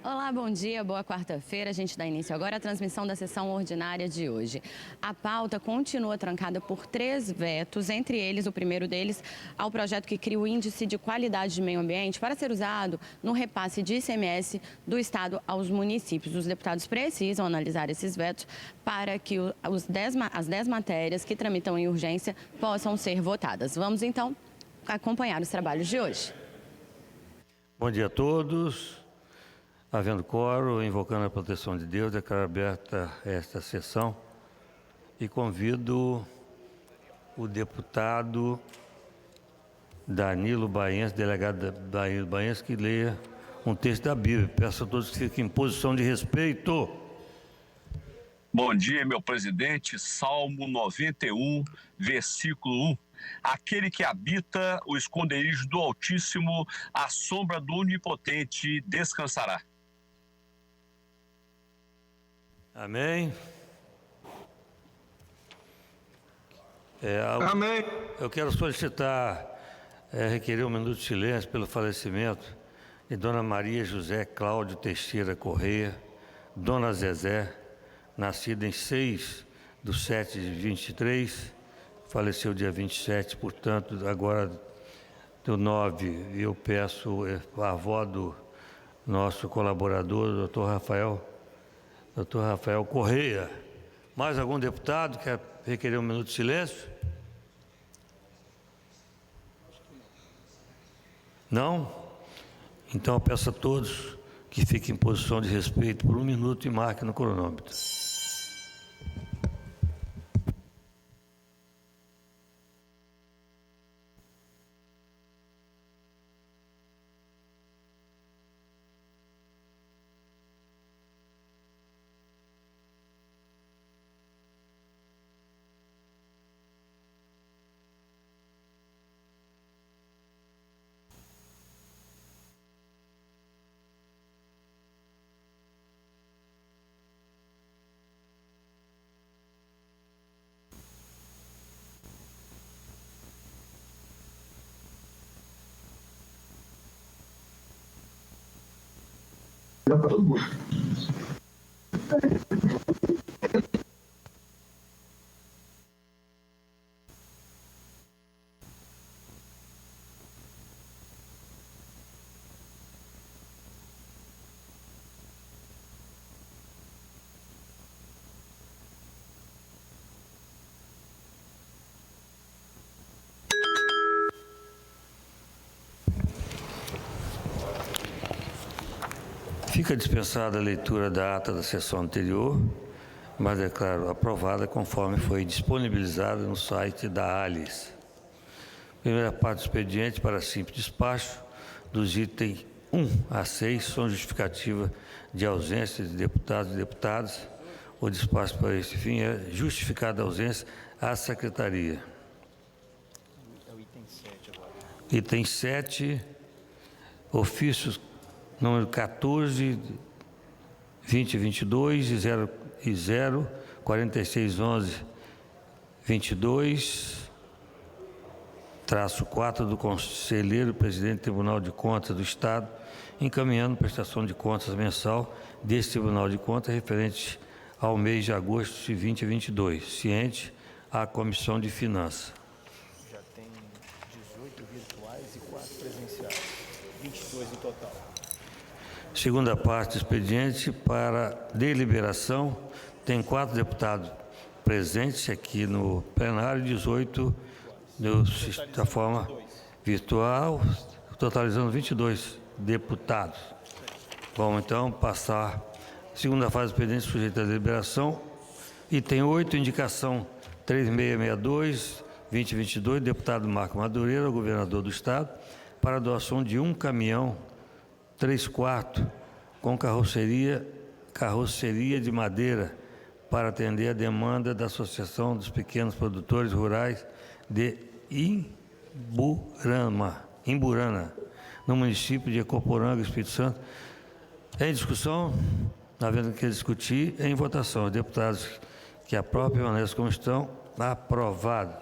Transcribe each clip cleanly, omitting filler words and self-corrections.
Olá, bom dia, boa quarta-feira. A gente dá início agora à transmissão da sessão ordinária de hoje. A pauta continua trancada por 3 vetos, entre eles, o primeiro deles, ao projeto que cria o Índice de Qualidade de Meio Ambiente para ser usado no repasse de ICMS do Estado aos municípios. Os deputados precisam analisar esses vetos para que as 10 matérias que tramitam em urgência possam ser votadas. Vamos, então, acompanhar os trabalhos de hoje. Bom dia a todos. Havendo quórum, invocando a proteção de Deus, declaro aberta esta sessão e convido o deputado Danilo Baense, delegado Danilo Baense, que leia um texto da Bíblia. Peço a todos que fiquem em posição de respeito. Bom dia, meu presidente. Salmo 91, versículo 1. Aquele que habita o esconderijo do Altíssimo, à sombra do Onipotente descansará. Amém. Amém. Eu quero solicitar, requerer um minuto de silêncio pelo falecimento de Dona Maria José Cláudio Teixeira Correia, Dona Zezé, nascida em 6/7/23, faleceu dia 27, portanto, agora do 9, eu peço a avó do nosso colaborador, Dr. Rafael Correia. Mais algum deputado quer requerer um minuto de silêncio? Não? Então eu peço a todos que fiquem em posição de respeito por 1 minuto e marquem no cronômetro. Para todo mundo. Fica dispensada a leitura da ata da sessão anterior, mas declaro aprovada conforme foi disponibilizada no site da ALIS. Primeira parte do expediente para simples despacho dos itens 1 a 6 são justificativa de ausência de deputados e deputadas. O despacho para esse fim é justificada a ausência à secretaria. É o item 7 agora. Item 7, ofícios número 14, 2022 e 04611-22-4 do Conselheiro Presidente do Tribunal de Contas do Estado, encaminhando prestação de contas mensal desse Tribunal de Contas referente ao mês de agosto de 2022, ciente à Comissão de Finanças. Já tem 18 virtuais e 4 presenciais, 22 no total. Segunda parte do expediente para deliberação, tem 4 deputados presentes aqui no plenário, 18 da forma virtual, totalizando 22 deputados. Vamos então passar a segunda fase do expediente sujeito à deliberação. Item 8, indicação 3662-2022, deputado Marco Madureira, governador do Estado, para a doação de um caminhão 3/4 com carroceria de madeira para atender a demanda da Associação dos Pequenos Produtores Rurais de Imburana, no município de Ecoporanga, Espírito Santo. Em discussão, havendo que discutir, em votação. Os deputados que aprovam permanecem como estão, aprovado.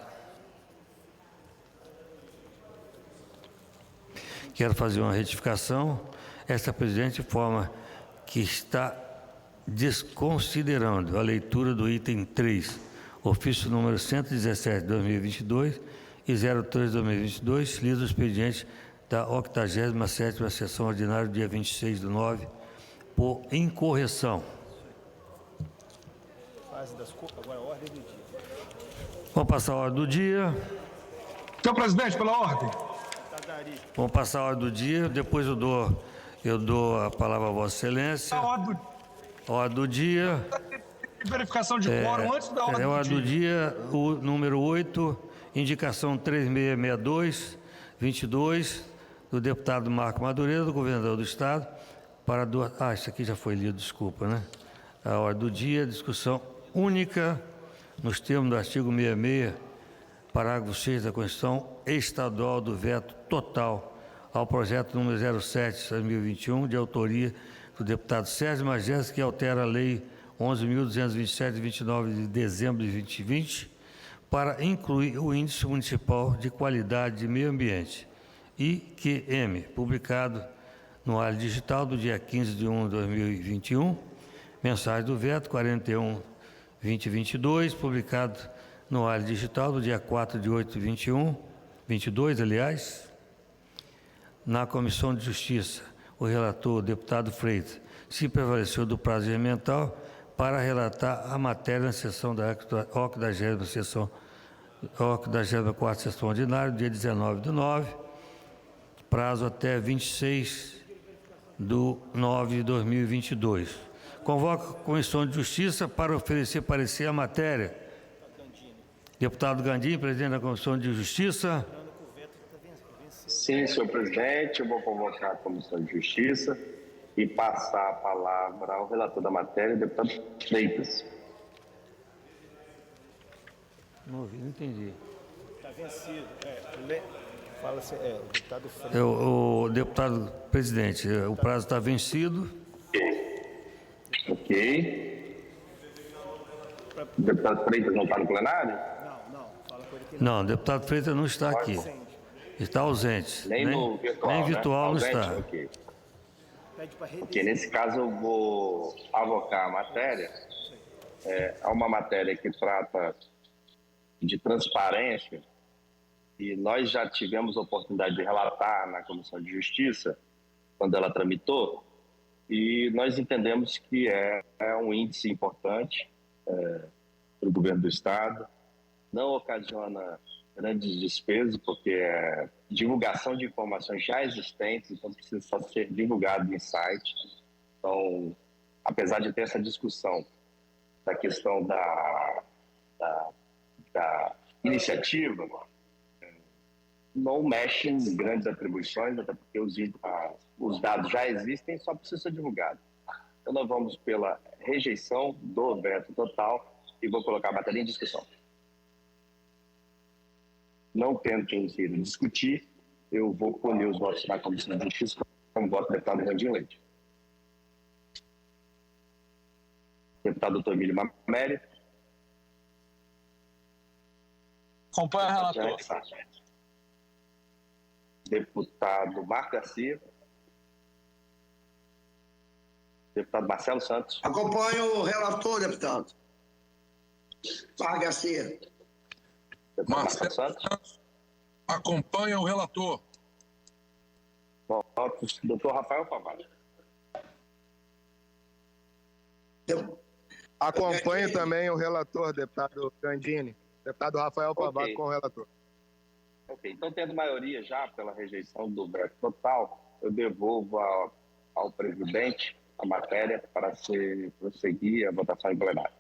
Quero fazer uma retificação. Esta presidente informa que está desconsiderando a leitura do item 3, ofício número 117 de 2022 e 03 de 2022, lido o expediente da 87ª sessão ordinária, dia 26/9, por incorreção. Agora a ordem do dia. Vamos passar a ordem do dia. Senhor presidente, pela ordem. Vamos passar a ordem do dia. Depois eu dou a palavra a Vossa Excelência. A ordem Ordem do dia. de verificação de quórum antes da ordem É a do ordem do dia. dia, o número 8, indicação 3662-22, do deputado Marco Madureira, do governador do Estado, para duas... isso aqui já foi lido, desculpa, né? A ordem do dia, discussão única, nos termos do artigo 66, parágrafo 6 da Constituição Estadual, do veto total ao projeto número 07/2021, de autoria do deputado Sérgio Magés, que altera a lei 11.227, de 29 de dezembro de 2020, para incluir o Índice Municipal de Qualidade de Meio Ambiente, IQM, publicado no Alho Digital do dia 15/1 de 2021, mensagem do veto 41/2022, publicado no Alho Digital do dia 4/8/21, 22, aliás, na Comissão de Justiça, o relator, o deputado Freitas, se prevaleceu do prazo regimental para relatar a matéria na sessão da 84ª sessão ordinária, dia 19/9, prazo até 26/9 de 2022. Convoco a Comissão de Justiça para oferecer parecer à matéria. Deputado Gandim, presidente da Comissão de Justiça. Sim, senhor presidente, eu vou convocar a Comissão de Justiça e passar a palavra ao relator da matéria, deputado Freitas. Não ouvi, não entendi. Está vencido. Fala-se, o deputado Freitas. O deputado presidente, o prazo está vencido. Ok. O deputado Freitas não está no plenário? Não. Fala com ele que Não, o deputado Freitas não está aqui. Está ausente. Nem no virtual, nem virtual, né? não Ausente? está. Ok. pede para Ok, nesse caso eu vou avocar a matéria. Há uma matéria que trata de transparência e nós já tivemos a oportunidade de relatar na Comissão de Justiça, quando ela tramitou, e nós entendemos que é um índice importante para o governo do Estado, não ocasiona grandes despesas, porque é divulgação de informações já existentes, então precisa só ser divulgado em site. Então, apesar de ter essa discussão da questão da iniciativa, não mexe em grandes atribuições, até porque os dados já existem, só precisa ser divulgado. Então, nós vamos pela rejeição do veto total e vou colocar a matéria em discussão. Não tentem discutir, eu vou punir os votos da Comissão de Justiça como voto do deputado Randim Leite. Deputado Dr. Emílio Mameri. Acompanha o relator. Deputado Marco Garcia. Deputado Marcelo Santos. Acompanho o relator, deputado. Marco Garcia. Deputado Marcelo Santos. Acompanha o relator. Votos. Doutor Rafael Pavalho. Acompanho também o relator, deputado Gandini. Deputado Rafael Pavalho Ok. com o relator. Ok, então tendo maioria já pela rejeição do veto total, eu devolvo ao presidente a matéria para se prosseguir a votação em plenário.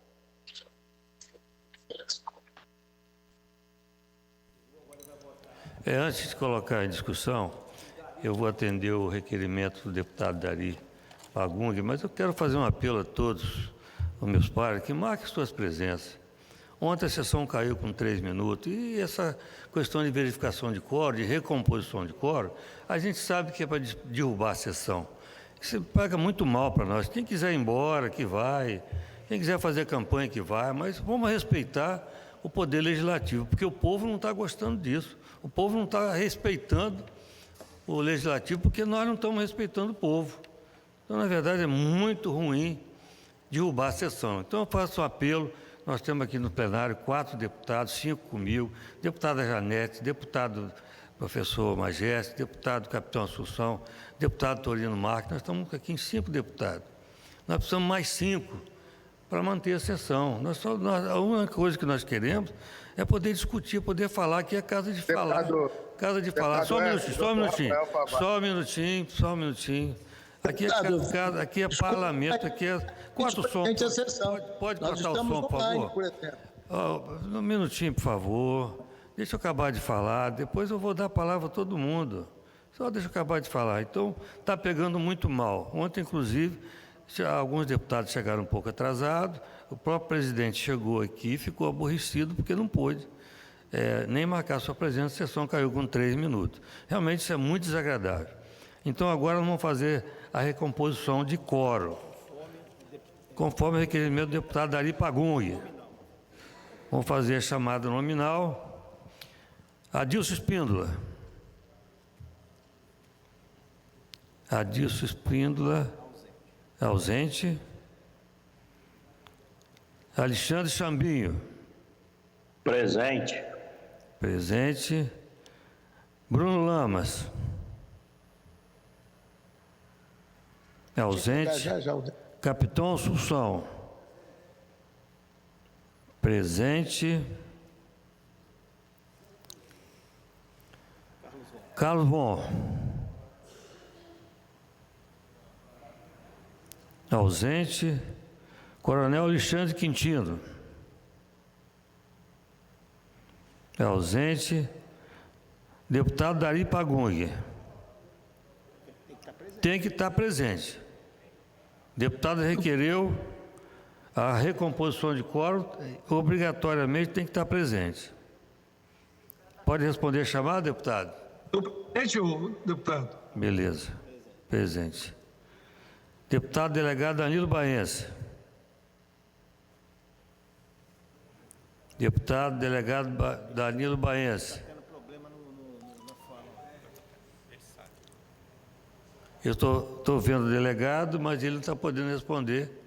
Antes de colocar em discussão, eu vou atender o requerimento do deputado Dari Fagundes, mas eu quero fazer um apelo a todos, aos meus pares, que marquem suas presenças. Ontem a sessão caiu com 3 minutos e essa questão de verificação de quórum, de recomposição de quórum, a gente sabe que é para derrubar a sessão. Isso paga muito mal para nós. Quem quiser ir embora, que vai. Quem quiser fazer campanha, que vai. Mas vamos respeitar o poder legislativo, porque o povo não está gostando disso. O povo não está respeitando o legislativo, porque nós não estamos respeitando o povo. Então, na verdade, é muito ruim derrubar a sessão. Então, eu faço um apelo. Nós temos aqui no plenário 4 deputados, 5 comigo, deputada Janete, deputado professor Majeste, deputado Capitão Assunção, deputado Torino Marques. Nós estamos aqui em 5 deputados. Nós precisamos mais 5 para manter a sessão. A única coisa que nós queremos é poder discutir, poder falar, que é casa de falar. Casa de falar. Só um minutinho. Aqui é parlamento, aqui é... Corta o som. Pode cortar o som, por favor? Um minutinho, por favor. Deixa eu acabar de falar, depois eu vou dar a palavra a todo mundo. Só deixa eu acabar de falar. Então, está pegando muito mal. Ontem, inclusive, alguns deputados chegaram um pouco atrasados, o próprio presidente chegou aqui e ficou aborrecido porque não pôde nem marcar sua presença, a sessão caiu com 3 minutos. Realmente isso é muito desagradável. Então agora nós vamos fazer a recomposição de quórum, conforme o requerimento do deputado Dari Pagungue. Vamos fazer a chamada nominal. Adilson Espíndola. Adilson Espíndola, ausente. Alexandre Chambinho. Presente. Presente. Bruno Lamas. Ausente. Capitão Assunção. Presente. Carlos Von. Ausente. Coronel Alexandre Quintino. Ausente. Deputado Dari Pagungue. Tem que estar presente. Deputado requereu a recomposição de quórum, obrigatoriamente tem que estar presente. Pode responder a chamada, deputado? Presente, deputado. Beleza. Presente. Deputado delegado Danilo Baense. Deputado delegado Danilo Baense. Eu estou vendo o delegado, mas ele não está podendo responder.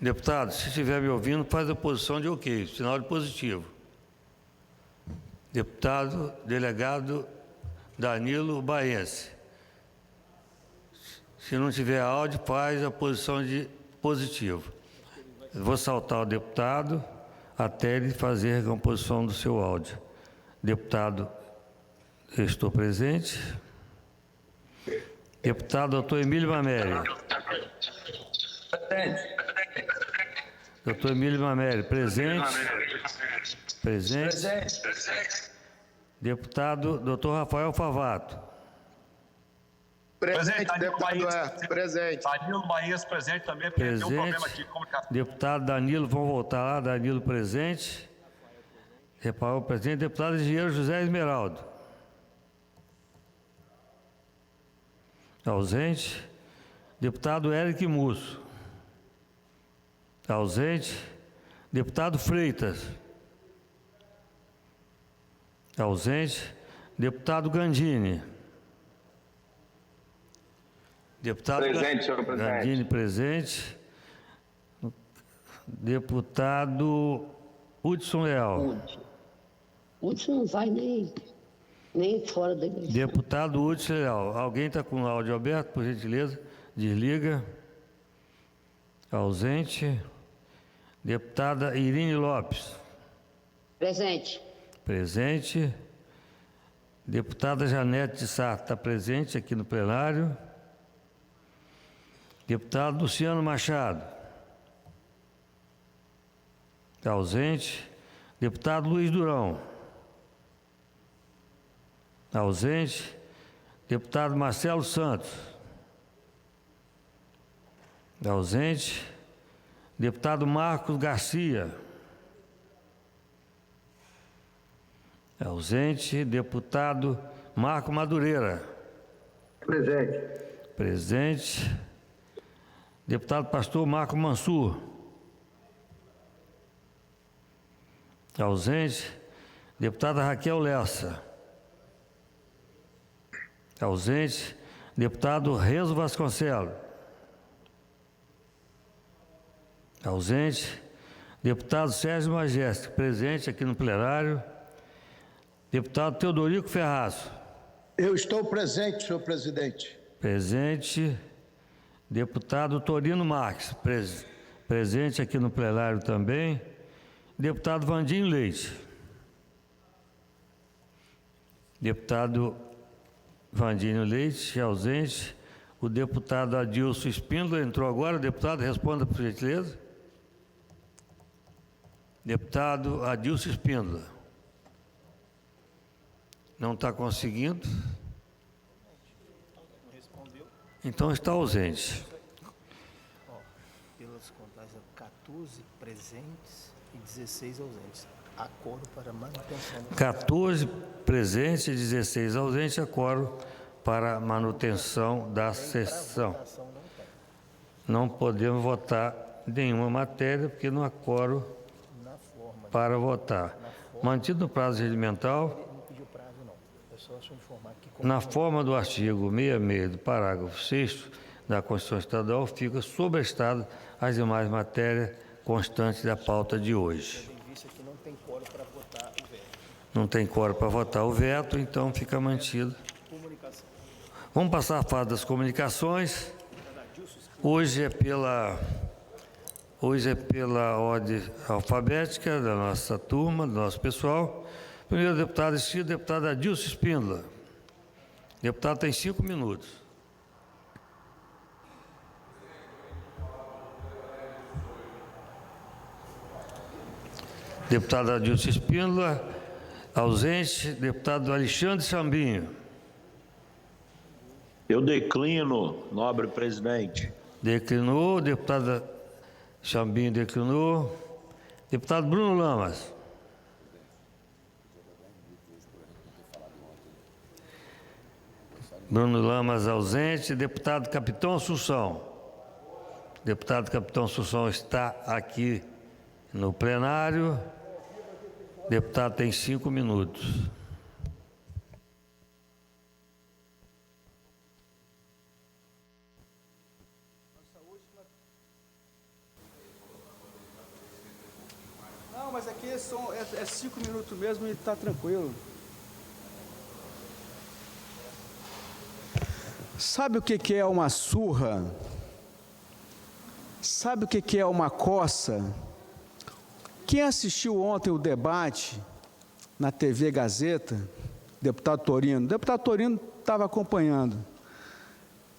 Deputado, se estiver me ouvindo, faz a posição de ok, sinal de positivo. Deputado delegado Danilo Baense. Se não tiver áudio, faz a posição de positivo. Eu vou saltar o deputado até ele fazer a recomposição do seu áudio. Deputado, eu estou presente. Deputado doutor Emílio Mameli. Doutor Emílio Mameli, presente. Presente. Deputado doutor Rafael Favato. Presente, deputado Herto. Presente. Danilo Baense presente também, porque tem um problema aqui de comunicação. Deputado Danilo, vamos voltar lá. Danilo presente. Rafael presente. Deputado engenheiro José Esmeraldo. Ausente. Deputado Eric Musso. Ausente. Deputado Freitas. Ausente. Deputado Gandini. Deputado Presente, senhor presidente. Gandini presente. Deputado Hudson Leal. Hudson não vai nem fora da eleição. Deputado Hudson Leal. Alguém está com o áudio aberto, por gentileza? Desliga. Ausente. Deputada Irine Lopes. Presente. Presente. Deputada Janete de Sá está presente aqui no plenário. Deputado Luciano Machado. Está ausente. Deputado Luiz Durão. Ausente. Deputado Marcelo Santos. Ausente. Deputado Marcos Garcia. Ausente. Deputado Marco Madureira. Presente. Presente. Deputado pastor Marco Mansur. Ausente. Deputada Raquel Lessa. Ausente. Deputado Renzo Vasconcelos. Ausente. Deputado Sérgio Majeste, presente aqui no plenário. Deputado Teodorico Ferraz. Eu estou presente, senhor presidente. Presente. Deputado Torino Marques, presente aqui no plenário também. Deputado Vandinho Leite. Deputado Vandinho Leite, ausente. O deputado Adilson Espíndola entrou agora. Deputado, responda, por gentileza. Deputado Adilson Espíndola. Não está conseguindo? Então está ausente. Pelas contagens, 14 presentes e 16 ausentes. Acordo para manutenção. 14 presentes e 16 ausentes. Acordo para manutenção da sessão. Não podemos votar nenhuma matéria, porque não há quórum para votar. Mantido no prazo regimental, na forma do artigo 66 do parágrafo 6º da Constituição Estadual, fica sobrestado as demais matérias constantes da pauta de hoje. Não tem quórum para votar o veto, então fica mantido. Vamos passar à fase das comunicações. Hoje é pela ordem alfabética da nossa turma, do nosso pessoal. Primeiro deputado inscrito, deputado Adilson Espíndola. Deputado tem 5 minutos. Deputado Adilson Espíndola, ausente. Deputado Alexandre Chambinho. Eu declino, nobre presidente. Declinou. Deputada Chambinho declinou. Deputado Bruno Lamas. Bruno Lamas ausente. Deputado Capitão Assunção. Deputado Capitão Assunção está aqui no plenário. Deputado tem 5 minutos. Não, mas aqui é 5 minutos mesmo e está tranquilo. Sabe o que é uma surra? Sabe o que é uma coça? Quem assistiu ontem o debate na TV Gazeta, deputado Torino estava acompanhando.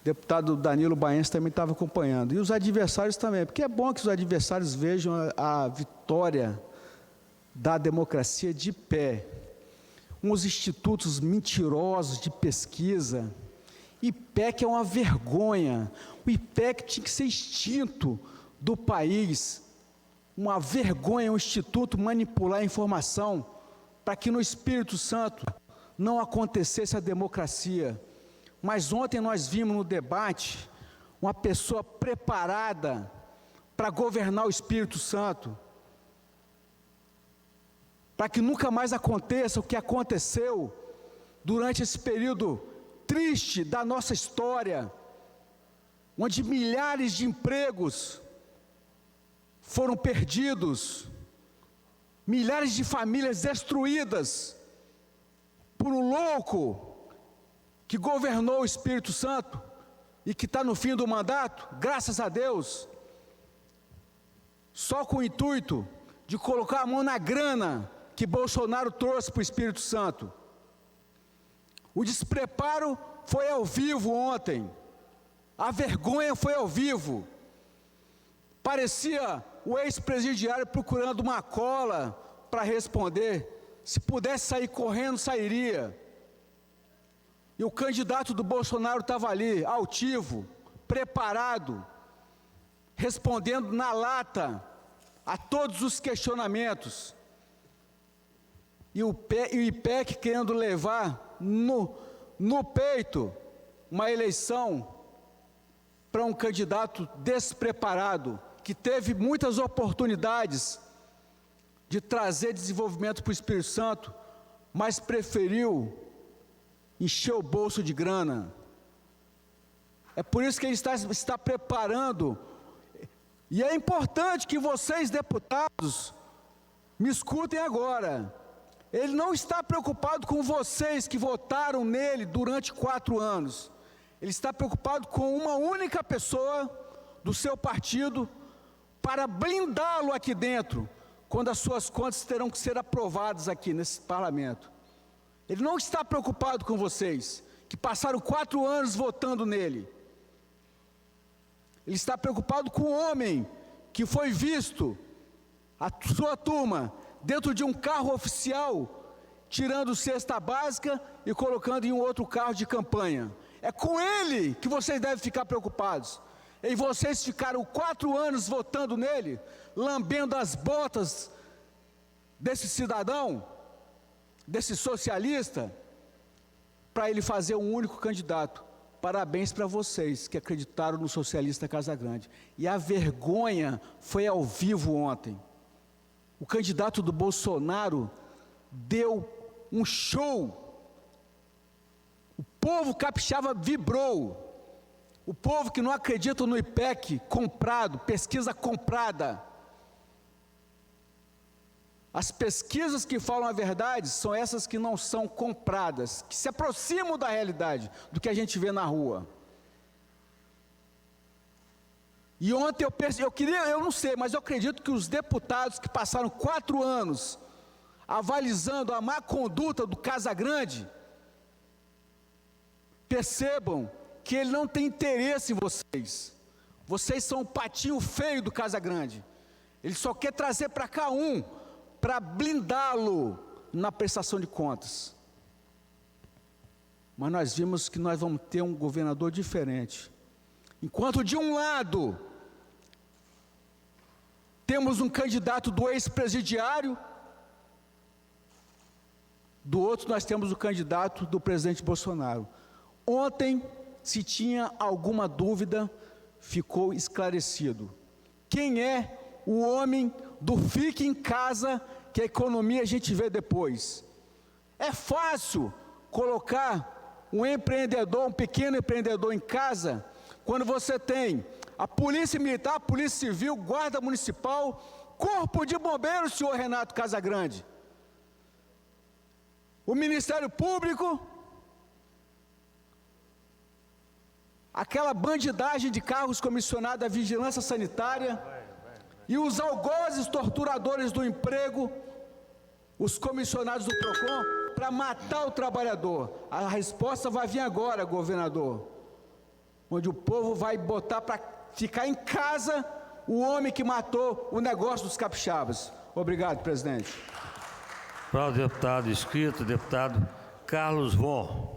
Deputado Danilo Baense também estava acompanhando. E os adversários também, porque é bom que os adversários vejam a vitória da democracia de pé. Uns institutos mentirosos de pesquisa. IPEC é uma vergonha. O IPEC tinha que ser extinto do país. Uma vergonha o instituto manipular a informação para que no Espírito Santo não acontecesse a democracia. Mas ontem nós vimos no debate uma pessoa preparada para governar o Espírito Santo, para que nunca mais aconteça o que aconteceu durante esse período triste da nossa história, onde milhares de empregos foram perdidos, milhares de famílias destruídas por um louco que governou o Espírito Santo e que está no fim do mandato, graças a Deus, só com o intuito de colocar a mão na grana que Bolsonaro trouxe para o Espírito Santo. O despreparo foi ao vivo ontem, a vergonha foi ao vivo. Parecia o ex-presidiário procurando uma cola para responder. Se pudesse sair correndo, sairia. E o candidato do Bolsonaro estava ali, altivo, preparado, respondendo na lata a todos os questionamentos. E o IPEC querendo levar no peito uma eleição para um candidato despreparado, que teve muitas oportunidades de trazer desenvolvimento para o Espírito Santo, mas preferiu encher o bolso de grana. É por isso que ele está preparando. E é importante que vocês, deputados, me escutem agora. Ele não está preocupado com vocês que votaram nele durante 4 anos. Ele está preocupado com uma única pessoa do seu partido para blindá-lo aqui dentro, quando as suas contas terão que ser aprovadas aqui nesse parlamento. Ele não está preocupado com vocês, que passaram 4 anos votando nele. Ele está preocupado com o homem que foi visto, a sua turma, dentro de um carro oficial, tirando cesta básica e colocando em um outro carro de campanha. É com ele que vocês devem ficar preocupados. E vocês ficaram 4 anos votando nele, lambendo as botas desse cidadão, desse socialista, para ele fazer um único candidato. Parabéns para vocês que acreditaram no socialista Casagrande. E a vergonha foi ao vivo ontem. O candidato do Bolsonaro deu um show. O povo capixaba vibrou. O povo que não acredita no IPEC comprado, pesquisa comprada. As pesquisas que falam a verdade são essas que não são compradas, que se aproximam da realidade, do que a gente vê na rua. E ontem eu não sei, mas eu acredito que os deputados que passaram 4 anos avalizando a má conduta do Casagrande, percebam que ele não tem interesse em vocês. Vocês são o patinho feio do Casagrande. Ele só quer trazer para cá para blindá-lo na prestação de contas. Mas nós vimos que nós vamos ter um governador diferente. Enquanto de um lado temos um candidato do ex-presidiário, do outro nós temos o candidato do presidente Bolsonaro. Ontem, se tinha alguma dúvida, ficou esclarecido. Quem é o homem do fique em casa, que a economia a gente vê depois? É fácil colocar um empreendedor, um pequeno empreendedor em casa, quando você tem a Polícia Militar, a Polícia Civil, Guarda Municipal, Corpo de Bombeiros, senhor Renato Casagrande, o Ministério Público, aquela bandidagem de cargos comissionados da Vigilância Sanitária, e os algozes torturadores do emprego, os comissionados do PROCON, para matar o trabalhador. A resposta vai vir agora, governador, onde o povo vai botar para ficar em casa o homem que matou o negócio dos capixabas. Obrigado, presidente. Para o deputado inscrito, deputado Carlos Von.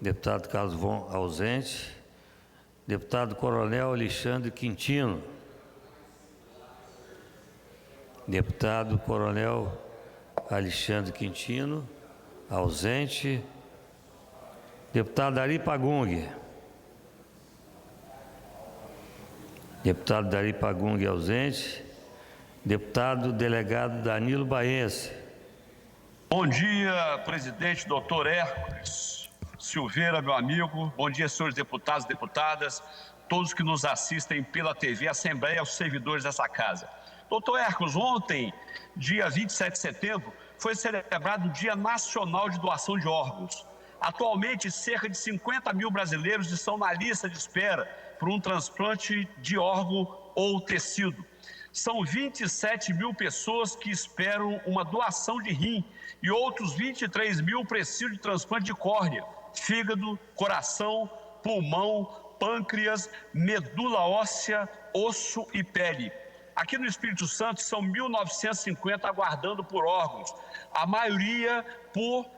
Deputado Carlos Von, ausente. Deputado Coronel Alexandre Quintino. Deputado Coronel Alexandre Quintino, ausente. Deputado Dari Pagung. Deputado Dari Pagung, ausente. Deputado delegado Danilo Baense. Bom dia, presidente, doutor Hércules Silveira, meu amigo. Bom dia, senhores deputados e deputadas, todos que nos assistem pela TV Assembleia, aos servidores dessa casa. Doutor Hércules, ontem, dia 27 de setembro, foi celebrado o Dia Nacional de Doação de Órgãos. Atualmente, cerca de 50 mil brasileiros estão na lista de espera por um transplante de órgão ou tecido. São 27 mil pessoas que esperam uma doação de rim e outros 23 mil precisam de transplante de córnea, fígado, coração, pulmão, pâncreas, medula óssea, osso e pele. Aqui no Espírito Santo são 1.950 aguardando por órgãos, a maioria por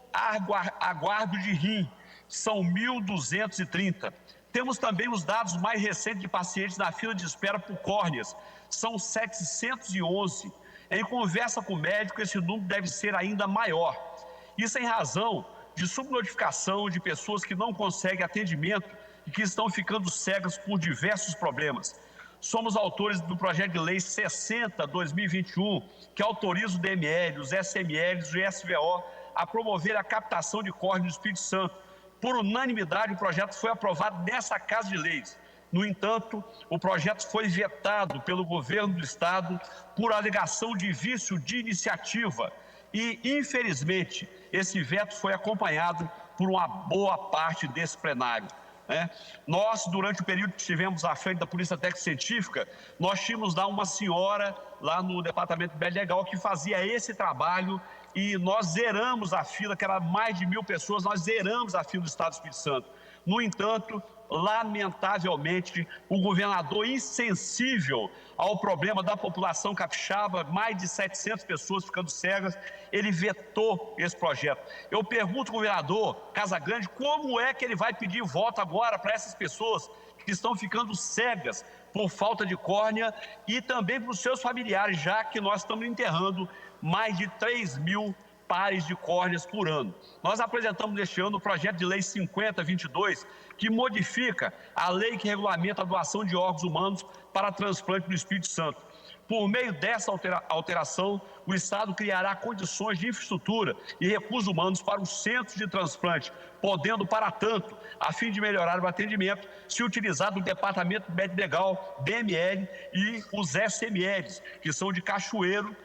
aguardo de rim, são 1.230. Temos também os dados mais recentes de pacientes na fila de espera por córneas, são 711. Em conversa com o médico, esse número deve ser ainda maior. Isso em razão de subnotificação de pessoas que não conseguem atendimento e que estão ficando cegas por diversos problemas. somos autores do projeto de lei 60/2021, que autoriza o DML, os SMLs e o SVO a promover a captação de córneas no Espírito Santo. Por unanimidade, o projeto foi aprovado nessa Casa de Leis. No entanto, o projeto foi vetado pelo governo do Estado por alegação de vício de iniciativa e, infelizmente, esse veto foi acompanhado por uma boa parte desse plenário. Nós, durante o período que estivemos à frente da Polícia Técnica Científica, nós tínhamos lá uma senhora lá no Departamento de Legal que fazia esse trabalho e nós zeramos a fila, que era mais de 1.000 pessoas, nós zeramos a fila do Estado do Espírito Santo. No entanto, lamentavelmente, o governador, insensível ao problema da população capixaba, mais de 700 pessoas ficando cegas, ele vetou esse projeto. Eu pergunto ao governador Casagrande como é que ele vai pedir voto agora para essas pessoas que estão ficando cegas por falta de córnea e também para os seus familiares, já que nós estamos enterrando mais de 3.000 pares de córneas por ano. Nós apresentamos neste ano o projeto de lei 50/22, que modifica a lei que regulamenta a doação de órgãos humanos para transplante no Espírito Santo. Por meio dessa alteração, o Estado criará condições de infraestrutura e recursos humanos para os centros de transplante, podendo, para tanto, a fim de melhorar o atendimento, se utilizar do Departamento Médico Legal, DML, e os SMLs, que são de Cachoeiro,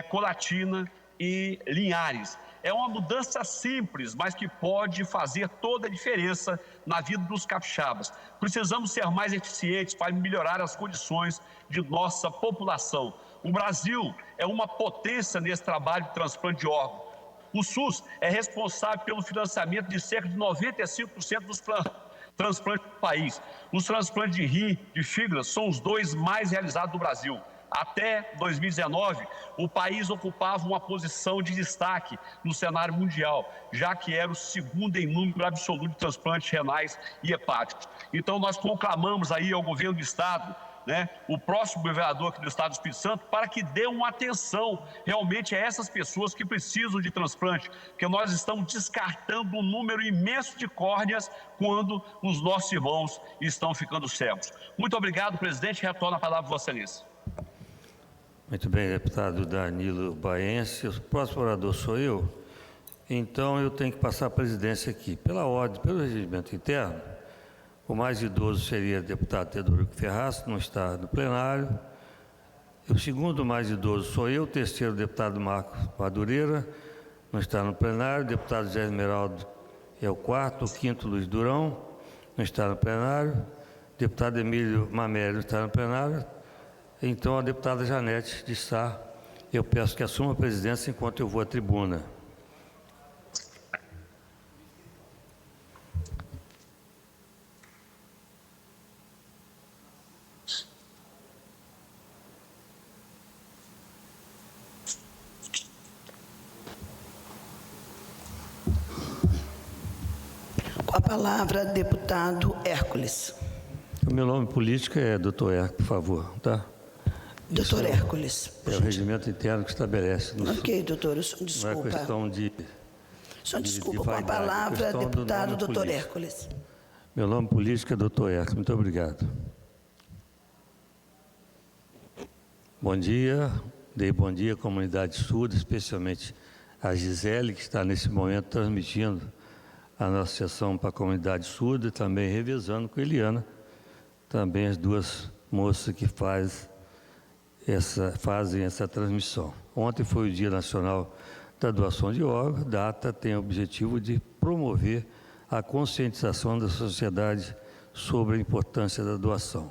Colatina e Linhares. É uma mudança simples, mas que pode fazer toda a diferença na vida dos capixabas. Precisamos ser mais eficientes para melhorar as condições de nossa população. O Brasil é uma potência nesse trabalho de transplante de órgãos. O SUS é responsável pelo financiamento de cerca de 95% dos transplantes do país. Os transplantes de rim, de fígado, são os 2 mais realizados do Brasil. Até 2019, o país ocupava uma posição de destaque no cenário mundial, já que era o segundo em número absoluto de transplantes renais e hepáticos. Então, nós conclamamos aí ao governo do Estado, o próximo governador aqui do Estado do Espírito Santo, para que dê uma atenção realmente a essas pessoas que precisam de transplante, porque nós estamos descartando um número imenso de córneas quando os nossos irmãos estão ficando cegos. Muito obrigado, presidente. Retorno a palavra a Vossa Excelência. Muito bem, deputado Danilo Baense. O próximo orador sou eu, então eu tenho que passar a presidência aqui. Pela ordem, pelo regimento interno, o mais idoso seria o deputado Teodorico Ferraz, não está no plenário. O segundo mais idoso sou eu, o terceiro, o deputado Marcos Madureira, não está no plenário. O deputado Zé Esmeraldo é o quarto, o quinto, Luiz Durão, não está no plenário. O deputado Emílio Mamélio está no plenário. Então, a deputada Janete de Sá, eu peço que assuma a presidência enquanto eu vou à tribuna. Com a palavra, deputado Hércules. O meu nome político é doutor Hércules, por favor, tá? Doutor Hércules. É o regimento interno que estabelece. Ok, doutor, desculpa. Não é questão de... Só desculpa, com a palavra, deputado doutor Hércules. Meu nome político é doutor Hércules, muito obrigado. Bom dia, dei bom dia à comunidade surda, especialmente a Gisele, que está nesse momento transmitindo a nossa sessão para a comunidade surda, e também revezando com a Eliana, também as duas moças que fazem essa transmissão. Ontem foi o Dia Nacional da Doação de Órgãos. A data tem o objetivo de promover a conscientização da sociedade sobre a importância da doação.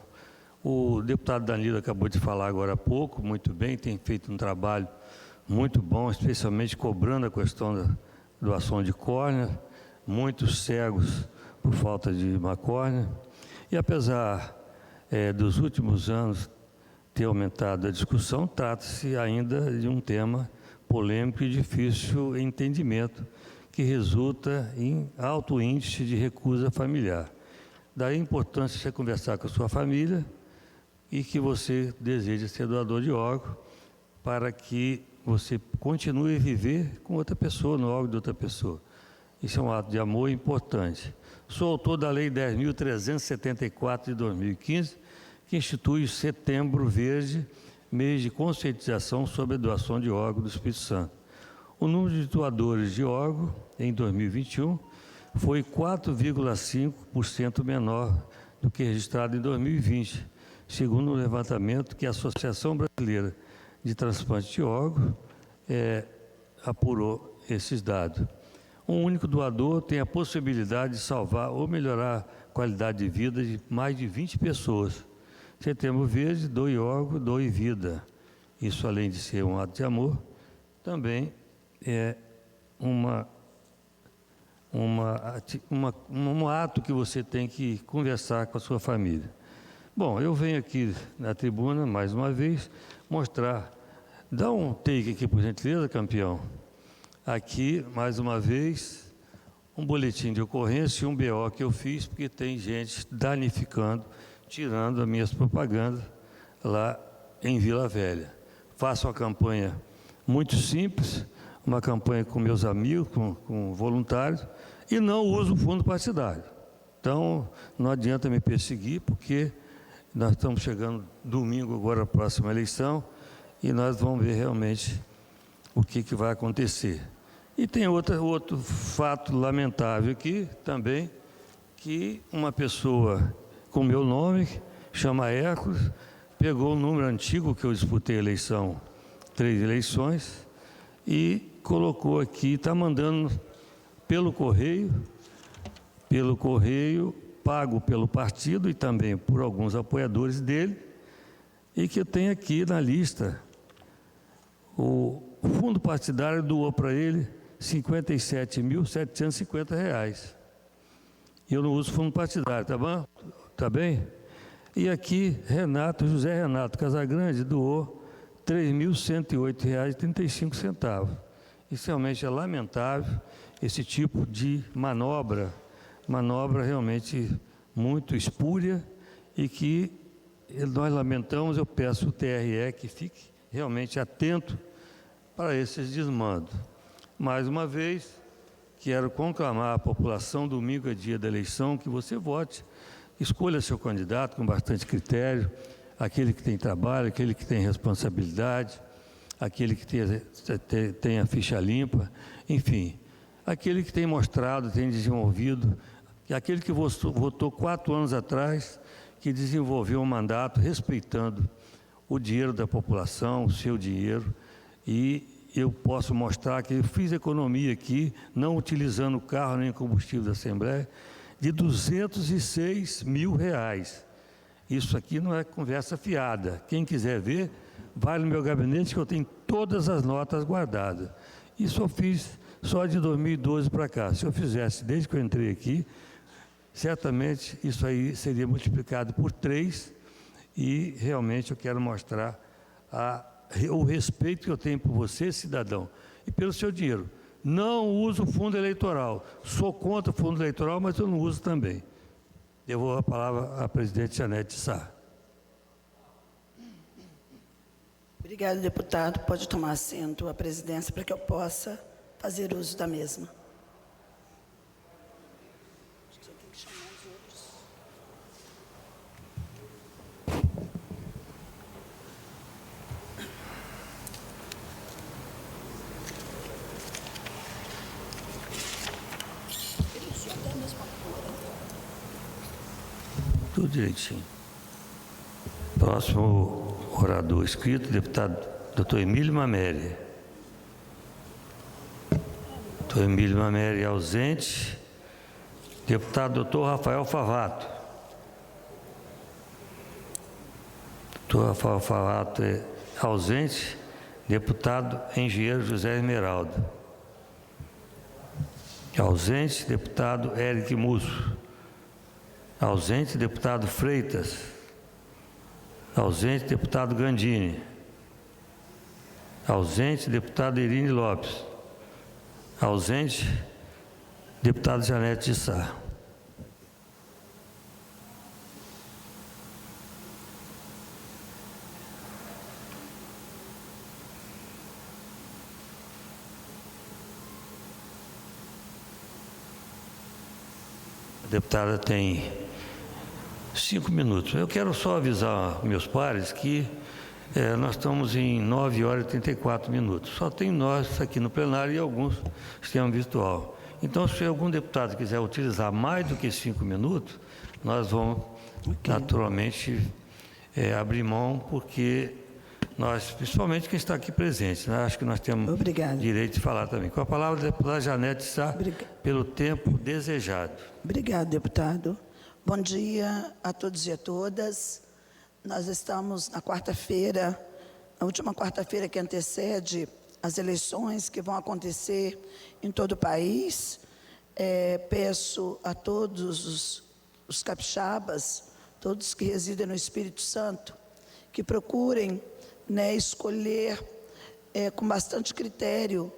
O deputado Danilo acabou de falar agora há pouco, muito bem, tem feito um trabalho muito bom, especialmente cobrando a questão da doação de córnea, muitos cegos por falta de uma córnea. E apesar dos últimos anos ter aumentado a discussão, trata-se ainda de um tema polêmico e difícil em entendimento, que resulta em alto índice de recusa familiar. Daí a importância de você conversar com a sua família e que você deseja ser doador de órgão, para que você continue a viver com outra pessoa, no órgão de outra pessoa. Isso é um ato de amor importante. Sou autor da Lei 10.374 de 2015, que institui o Setembro Verde, mês de conscientização sobre a doação de órgãos do Espírito Santo. O número de doadores de órgãos em 2021 foi 4,5% menor do que registrado em 2020, segundo o levantamento que a Associação Brasileira de Transplante de Órgãos apurou esses dados. Um único doador tem a possibilidade de salvar ou melhorar a qualidade de vida de mais de 20 pessoas. Setembro Verde, doe órgão, doe vida. Isso, além de ser um ato de amor, também é um ato que você tem que conversar com a sua família. Bom, eu venho aqui na tribuna, mais uma vez, mostrar. Dá um take aqui, por gentileza, campeão. Aqui, mais uma vez, um boletim de ocorrência e um BO que eu fiz, porque tem gente danificando, tirando as minhas propagandas lá em Vila Velha. Faço uma campanha muito simples, uma campanha com meus amigos, com voluntários, e não uso o fundo partidário. Então, não adianta me perseguir, porque nós estamos chegando domingo, agora a próxima eleição, e nós vamos ver realmente o que vai acontecer. E tem outro fato lamentável aqui também, que uma pessoa com meu nome, chama Hércules, pegou o número antigo que eu disputei a eleição, 3 eleições, e colocou aqui, está mandando pelo correio, pago pelo partido e também por alguns apoiadores dele, e que tem aqui na lista, o fundo partidário doou para ele R$ 57.750. Eu não uso fundo partidário, tá bom? Tá bem? E aqui, José Renato Casagrande doou R$ 3.108,35. Isso realmente é lamentável, esse tipo de manobra realmente muito espúria, e que nós lamentamos. Eu peço ao TRE que fique realmente atento para esses desmandos. Mais uma vez, quero conclamar a população, domingo é dia da eleição, que você vote, escolha seu candidato com bastante critério, aquele que tem trabalho, aquele que tem responsabilidade, aquele que tem a ficha limpa, enfim, aquele que tem mostrado, tem desenvolvido, aquele que votou 4 anos atrás, que desenvolveu um mandato respeitando o dinheiro da população, o seu dinheiro, e eu posso mostrar que eu fiz economia aqui, não utilizando carro nem combustível da Assembleia, de R$ 206 mil. Isso aqui não é conversa fiada. Quem quiser ver, vai no meu gabinete, que eu tenho todas as notas guardadas. Isso eu fiz só de 2012 para cá. Se eu fizesse desde que eu entrei aqui, certamente isso aí seria multiplicado por 3, e realmente eu quero mostrar o respeito que eu tenho por você, cidadão, e pelo seu dinheiro. Não uso fundo eleitoral. Sou contra o fundo eleitoral, mas eu não uso também. Devolvo a palavra à presidente Janete Sá. Obrigada, deputado. Pode tomar assento a presidência para que eu possa fazer uso da mesma. Tudo direitinho. Próximo orador escrito, deputado Dr. Emílio Mameri. Dr. Emílio Mameri ausente. Deputado Dr. Rafael Favato. Dr. Rafael Favato é ausente. Deputado Engenheiro José Esmeraldo. Ausente, deputado Éric Musso. Ausente, deputado Freitas. Ausente, deputado Gandini. Ausente, deputado Irine Lopes. Ausente, deputado Janete de Sá. A deputada tem 5 minutos. Eu quero só avisar meus pares que nós estamos em 9 horas e 34 minutos. Só tem nós aqui no plenário e alguns sistema virtual. Então, se algum deputado quiser utilizar mais do que 5 minutos, nós vamos naturalmente abrir mão, porque nós, principalmente quem está aqui presente, né? Acho que nós temos direito de falar também. Com a palavra, a deputada Janete Sá, pelo tempo desejado. Obrigado, deputado. Bom dia a todos e a todas. Nós estamos na quarta-feira, na última quarta-feira que antecede as eleições que vão acontecer em todo o país. Peço a todos os capixabas, todos que residem no Espírito Santo, que procurem, escolher com bastante critério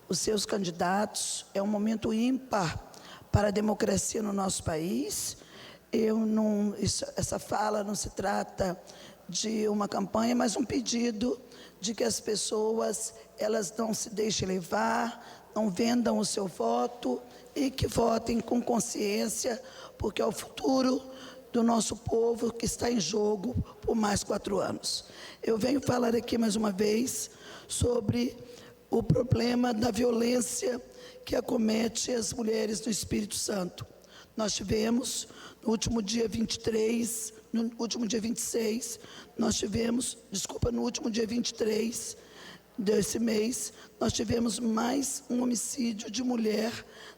os seus candidatos. É um momento ímpar para a democracia no nosso país. Essa fala não se trata de uma campanha, mas um pedido de que as pessoas elas não se deixem levar, não vendam o seu voto e que votem com consciência, porque é o futuro do nosso povo que está em jogo por mais 4 anos. Eu venho falar aqui mais uma vez sobre o problema da violência que acomete as mulheres do Espírito Santo. Nós tivemos, no último dia 23, no último dia 26, no último dia 23 desse mês, nós tivemos mais um homicídio de mulher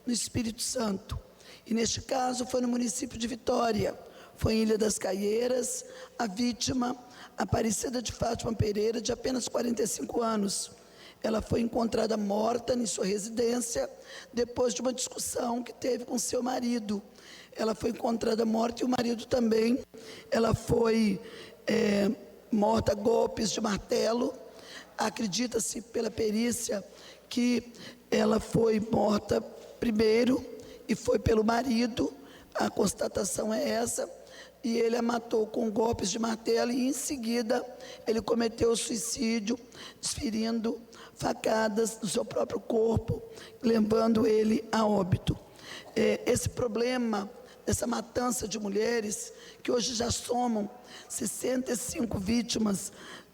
no Espírito Santo. E neste caso foi no município de Vitória, foi em Ilha das Caieiras, a vítima, Aparecida de Fátima Pereira, de apenas 45 anos. Ela foi encontrada morta em sua residência, depois de uma discussão que teve com seu marido. Ela foi encontrada morta e o marido também. Ela foi morta a golpes de martelo. Acredita-se pela perícia que ela foi morta primeiro e foi pelo marido. A constatação é essa. E ele a matou com golpes de martelo e, em seguida, ele cometeu o suicídio, desferindo facadas no seu próprio corpo, levando ele a óbito. Esse problema, essa matança de mulheres, que hoje já somam 65 vítimas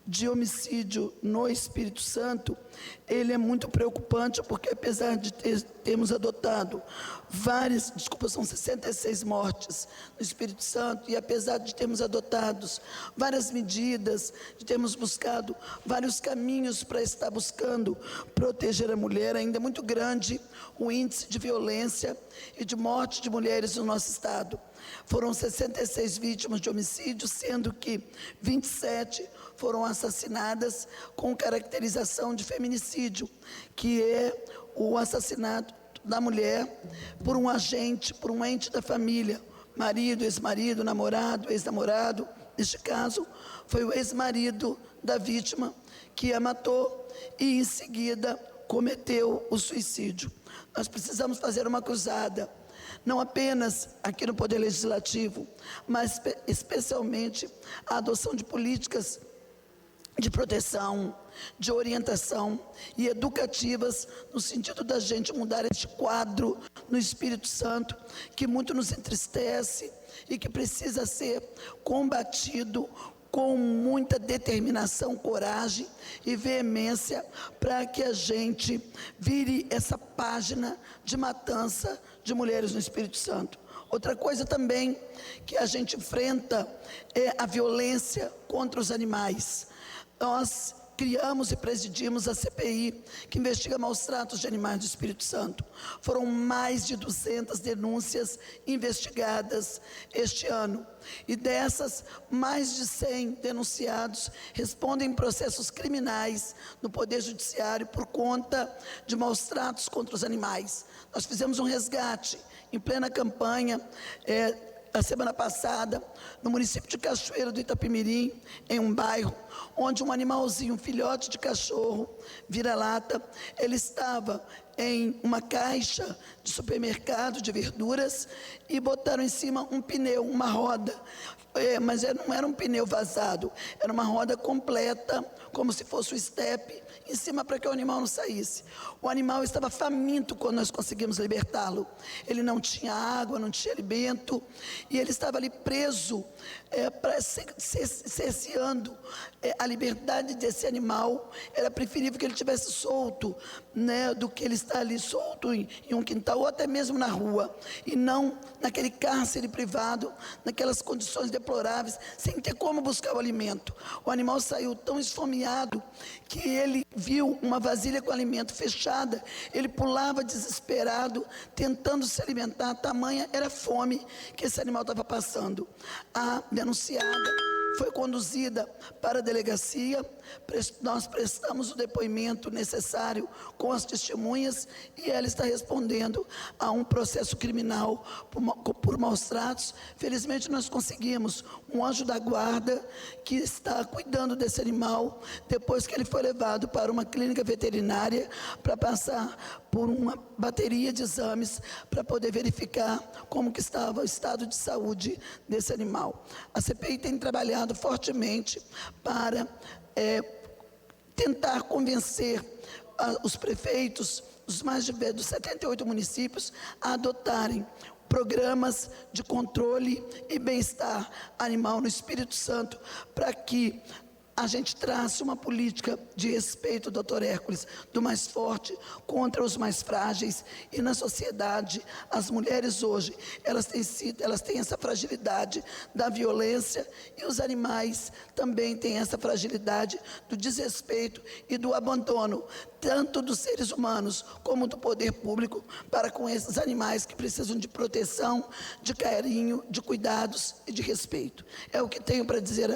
de homicídio no Espírito Santo, ele é muito preocupante, porque apesar de termos adotado são 66 mortes no Espírito Santo, e apesar de termos adotado várias medidas, de termos buscado vários caminhos para estar buscando proteger a mulher, ainda é muito grande o índice de violência e de morte de mulheres no nosso estado. Foram 66 vítimas de homicídio, sendo que 27 foram assassinadas com caracterização de feminicídio, que é o assassinato da mulher por um agente, por um ente da família, marido, ex-marido, namorado, ex-namorado. Neste caso, foi o ex-marido da vítima que a matou e, em seguida, cometeu o suicídio. Nós precisamos fazer uma cruzada, não apenas aqui no Poder Legislativo, mas especialmente a adoção de políticas de proteção, de orientação e educativas, no sentido da gente mudar este quadro no Espírito Santo, que muito nos entristece e que precisa ser combatido com muita determinação, coragem e veemência, para que a gente vire essa página de matança de mulheres no Espírito Santo. Outra coisa também que a gente enfrenta é a violência contra os animais. Nós criamos e presidimos a CPI, que investiga maus tratos de animais do Espírito Santo. Foram mais de 200 denúncias investigadas este ano. E dessas, mais de 100 denunciados respondem em processos criminais no Poder Judiciário por conta de maus tratos contra os animais. Nós fizemos um resgate em plena campanha, a semana passada, no município de Cachoeira do Itapemirim, em um bairro, onde um animalzinho, um filhote de cachorro, vira-lata, ele estava em uma caixa de de supermercado, de verduras, e botaram em cima um pneu, uma roda. Mas não era um pneu vazado, era uma roda completa, como se fosse o estepe, em cima para que o animal não saísse. O animal estava faminto quando nós conseguimos libertá-lo. Ele não tinha água, não tinha alimento, e ele estava ali preso, cerceando a liberdade desse animal. Era preferível que ele tivesse solto, né, do que ele estar ali solto em um quintal ou até mesmo na rua, e não naquele cárcere privado, naquelas condições deploráveis, sem ter como buscar o alimento. O animal saiu tão esfomeado que ele viu uma vasilha com alimento fechada, ele pulava desesperado, tentando se alimentar, tamanha era a fome que esse animal estava passando. A denunciada foi conduzida para a delegacia, nós prestamos o depoimento necessário com as testemunhas e ela está respondendo a um processo criminal por maus tratos. Felizmente nós conseguimos um anjo da guarda que está cuidando desse animal depois que ele foi levado para uma clínica veterinária para passar por uma bateria de exames para poder verificar como que estava o estado de saúde desse animal. A CPI tem trabalhado fortemente para tentar convencer os prefeitos dos 78 municípios a adotarem programas de controle e bem-estar animal no Espírito Santo, para que a gente traça uma política de respeito, doutor Hércules, do mais forte contra os mais frágeis. E na sociedade, as mulheres hoje, elas têm essa fragilidade da violência, e os animais também têm essa fragilidade do desrespeito e do abandono, tanto dos seres humanos como do poder público, para com esses animais que precisam de proteção, de carinho, de cuidados e de respeito. É o que tenho para dizer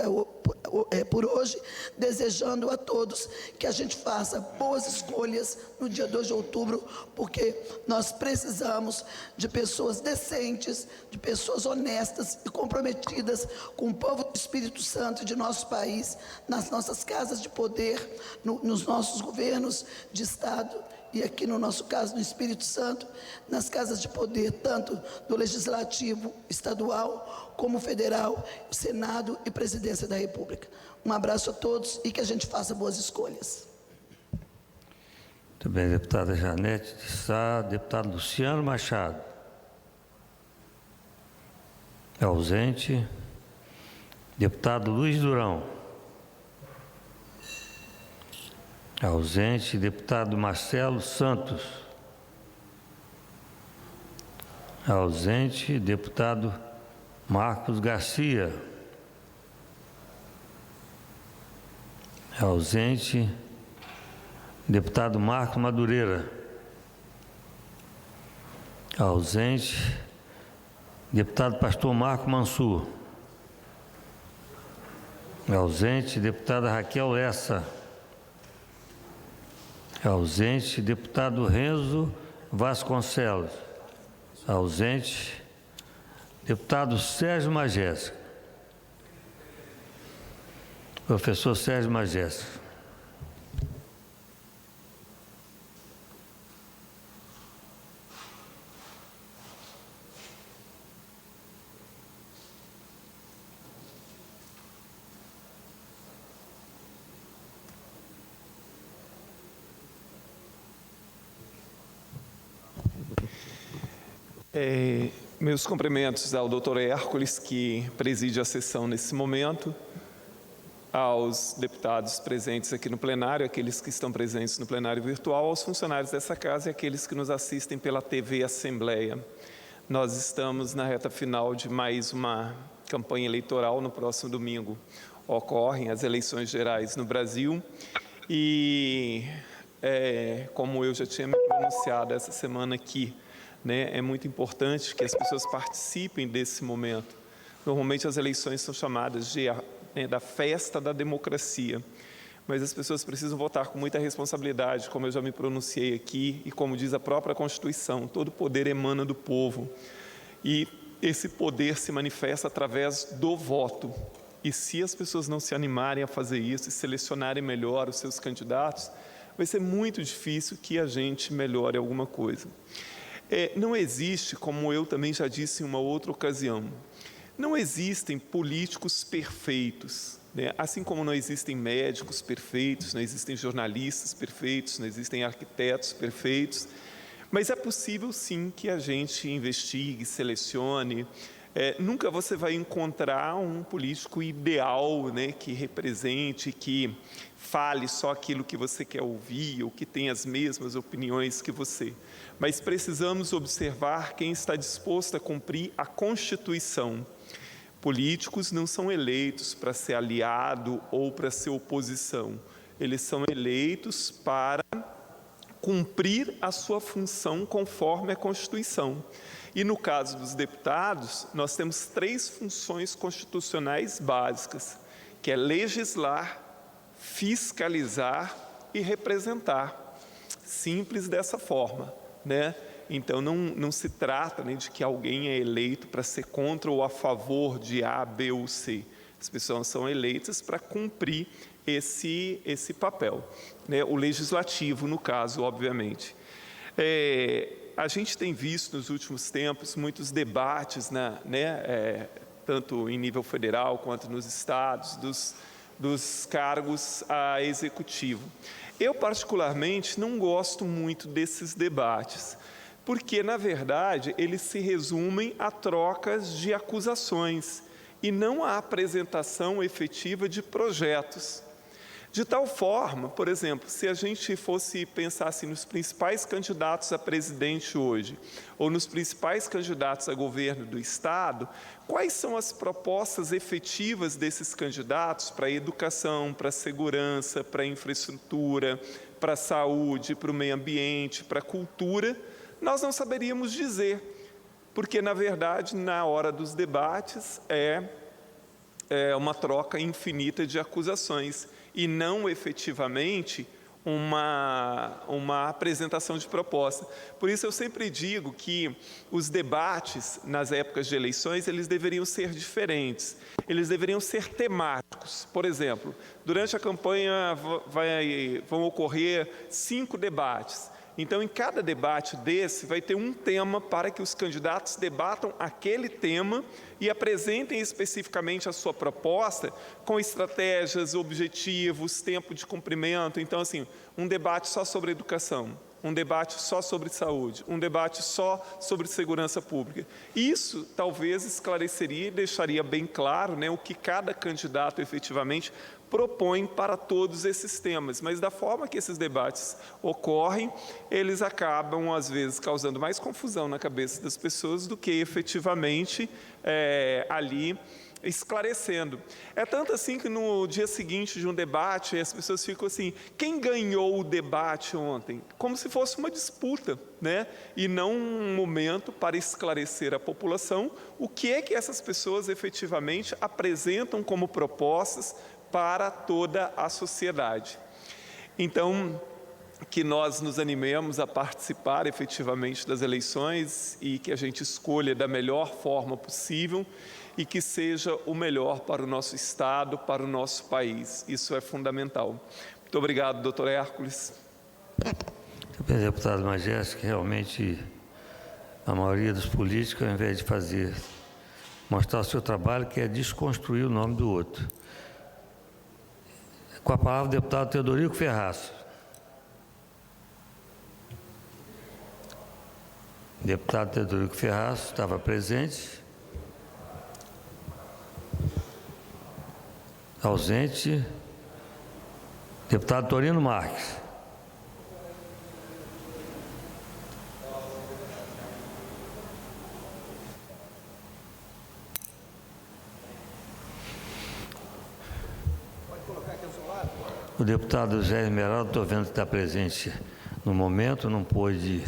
por hoje, desejando a todos que a gente faça boas escolhas no dia 2 de outubro, porque nós precisamos de pessoas decentes, de pessoas honestas e comprometidas com o povo do Espírito Santo de nosso país, nas nossas casas de poder, nos nossos governos de Estado e aqui no nosso caso no Espírito Santo, nas casas de poder tanto do Legislativo estadual como federal, Senado e Presidência da República. Um abraço a todos e que a gente faça boas escolhas. Muito bem, deputada Janete de Sá. Deputado Luciano Machado. É ausente. Deputado Luiz Durão. É ausente. Deputado Marcelo Santos. É ausente. Deputado Marcos Garcia. É ausente. Deputado Marcos Madureira. É ausente. Deputado Pastor Marco Mansur. É ausente. Deputada Raquel Lessa. É ausente. Deputado Renzo Vasconcelos. É ausente. Deputado Sérgio Majésica. Professor Sérgio Majésica. Meus cumprimentos ao doutor Hércules, que preside a sessão nesse momento, aos deputados presentes aqui no plenário, aqueles que estão presentes no plenário virtual, aos funcionários dessa casa e aqueles que nos assistem pela TV Assembleia. Nós estamos na reta final de mais uma campanha eleitoral. No próximo domingo ocorrem as eleições gerais no Brasil e, como eu já tinha me pronunciado essa semana aqui, é muito importante que as pessoas participem desse momento. Normalmente as eleições são chamadas da festa da democracia, mas as pessoas precisam votar com muita responsabilidade, como eu já me pronunciei aqui, e como diz a própria Constituição, todo poder emana do povo, e esse poder se manifesta através do voto. E se as pessoas não se animarem a fazer isso e selecionarem melhor os seus candidatos, vai ser muito difícil que a gente melhore alguma coisa. Não existe, como eu também já disse em uma outra ocasião, não existem políticos perfeitos, né? Assim como não existem médicos perfeitos, não existem jornalistas perfeitos, não existem arquitetos perfeitos, mas é possível sim que a gente investigue, selecione. Nunca você vai encontrar um político ideal, né, que represente, que fale só aquilo que você quer ouvir ou que tem as mesmas opiniões que você. Mas precisamos observar quem está disposto a cumprir a Constituição. Políticos não são eleitos para ser aliado ou para ser oposição. Eles são eleitos para cumprir a sua função conforme a Constituição. E no caso dos deputados, nós temos 3 funções constitucionais básicas, que é legislar, fiscalizar e representar. Simples dessa forma, né? Então, não se trata, né, de que alguém é eleito para ser contra ou a favor de A, B ou C. As pessoas são eleitas para cumprir esse papel, né? O legislativo, no caso, obviamente. A gente tem visto nos últimos tempos muitos debates, tanto em nível federal quanto nos estados, dos cargos a executivo. Eu, particularmente, não gosto muito desses debates, porque, na verdade, eles se resumem a trocas de acusações e não a apresentação efetiva de projetos. De tal forma, por exemplo, se a gente fosse pensar assim, nos principais candidatos a presidente hoje, ou nos principais candidatos a governo do Estado, quais são as propostas efetivas desses candidatos para a educação, para a segurança, para a infraestrutura, para a saúde, para o meio ambiente, para a cultura? Nós não saberíamos dizer, porque, na verdade, na hora dos debates é uma troca infinita de acusações e não efetivamente uma apresentação de proposta. Por isso eu sempre digo que os debates nas épocas de eleições, eles deveriam ser diferentes, eles deveriam ser temáticos. Por exemplo, durante a campanha vão ocorrer 5 debates. Então, em cada debate desse, vai ter um tema para que os candidatos debatam aquele tema e apresentem especificamente a sua proposta com estratégias, objetivos, tempo de cumprimento. Então, assim, um debate só sobre educação, um debate só sobre saúde, um debate só sobre segurança pública. Isso talvez esclareceria e deixaria bem claro, né, o que cada candidato efetivamente propõe para todos esses temas, mas da forma que esses debates ocorrem, eles acabam, às vezes, causando mais confusão na cabeça das pessoas do que efetivamente ali esclarecendo. É tanto assim que no dia seguinte de um debate, as pessoas ficam assim, quem ganhou o debate ontem? Como se fosse uma disputa, né? E não um momento para esclarecer à população o que é que essas pessoas efetivamente apresentam como propostas para toda a sociedade. Então, que nós nos animemos a participar efetivamente das eleições e que a gente escolha da melhor forma possível e que seja o melhor para o nosso Estado, para o nosso país. Isso é fundamental. Muito obrigado, doutor Hércules. Deputado Majeste, que realmente a maioria dos políticos, ao invés de mostrar o seu trabalho, quer desconstruir o nome do outro. Com a palavra, o deputado Teodorico Ferraz. Deputado Teodorico Ferraz estava presente. Ausente. Deputado Torino Marques. O deputado José Esmeralda, estou vendo que está presente no momento, não pôde